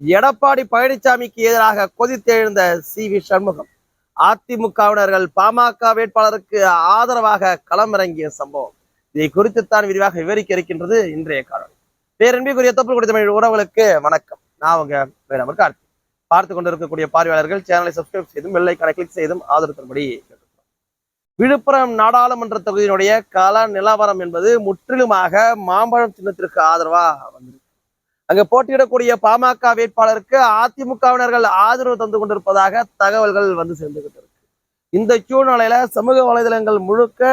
எடப்பாடி பழனிசாமிக்கு எதிராக கொதித்தெழுந்த சி.வி. சண்முகம், அதிமுகவினர்கள் பாமக வேட்பாளருக்கு ஆதரவாக களமிறங்கிய சம்பவம். இதை குறித்துத்தான் விரிவாக விவரிக்க இருக்கின்றது இன்றைய காலம். பேரன்பிற்குரிய தொப்புள் கொடி தமிழ் உறவுகளுக்கு வணக்கம். நான் உங்க வேலவர் கார்த்தி. பார்த்து கொண்டிருக்கக்கூடிய பார்வையாளர்கள் சேனலை சப்ஸ்கிரைப் செய்தும் பெல் ஐகானை கிளிக் செய்தும் ஆதரவு தரும்படி கேட்டுக்கொள்கிறேன். விழுப்புரம் நாடாளுமன்ற தொகுதியினுடைய கள நிலவரம் என்பது முற்றிலுமாக மாம்பழம் சின்னத்திற்கு ஆதரவா வந்திருக்கு. அங்க போட்டியிடக்கூடிய பாமக வேட்பாளருக்கு அதிமுகவினர்கள் ஆதரவு தந்து கொண்டிருப்பதாக தகவல்கள் வந்து சேர்ந்துகிட்டு இருக்கு. இந்த சூழ்நிலையில சமூக வலைதளங்கள் முழுக்க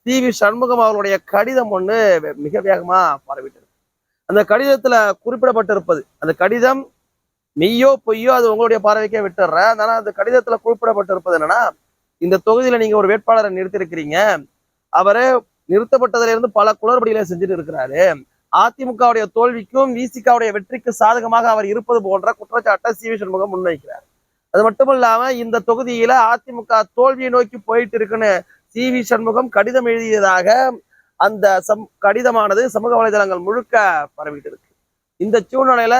சி.வி. சண்முகம் அவர்களுடைய கடிதம் ஒண்ணு மிக வேகமா பரவிட்டு இருக்கு. அந்த கடிதத்துல குறிப்பிடப்பட்டிருப்பது, அந்த கடிதம் மெய்யோ பொய்யோ அது உங்களுடைய பார்வைக்கே விட்டுடுறேன். ஆனா அந்த கடிதத்துல குறிப்பிடப்பட்டிருப்பது என்னன்னா, இந்த தொகுதியில நீங்க ஒரு வேட்பாளரை நிறுத்திருக்கிறீங்க, அவரு நிறுத்தப்பட்டதுல இருந்து பல குளறுபடிகளை செஞ்சுட்டு இருக்கிறாரு, அதிமுகவுடைய தோல்விக்கும் விசிகாவுடைய வெற்றிக்கு சாதகமாக அவர் இருப்பது போன்ற குற்றச்சாட்டை சி.வி. சண்முகம் முன்வைக்கிறார். அது மட்டும் இல்லாம இந்த தொகுதியில அதிமுக தோல்வியை நோக்கி போயிட்டு இருக்குன்னு சி.வி. சண்முகம் கடிதம் எழுதியதாக அந்த கடிதமானது சமூக வலைதளங்கள் முழுக்க பரவிட்டு இருக்கு. இந்த சூழ்நிலையில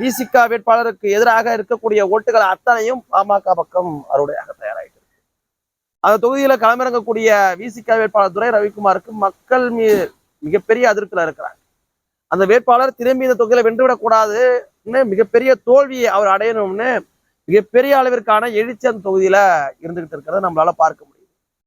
விசிகா வேட்பாளருக்கு எதிராக இருக்கக்கூடிய ஓட்டுகள் அத்தனையும் பாமக பக்கம் அறுவடையாக தயாராகிட்டு இருக்கு. அந்த தொகுதியில களமிறங்கக்கூடிய விசிகா வேட்பாளர் துரை ரவிக்குமாருக்கு மக்கள் மிகப்பெரிய அதிருப்தியில இருக்கிறாங்க. அந்த வேட்பாளர் திரும்பி இந்த தொகுதியில வென்றுவிடக் கூடாதுன்னு, மிகப்பெரிய தோல்வியை அவர் அடையணும்னு மிகப்பெரிய அளவிற்கான எழுச்சி அந்த தொகுதியில இருந்துகிட்டு இருக்கிறத நம்மளால பார்க்க முடியும்.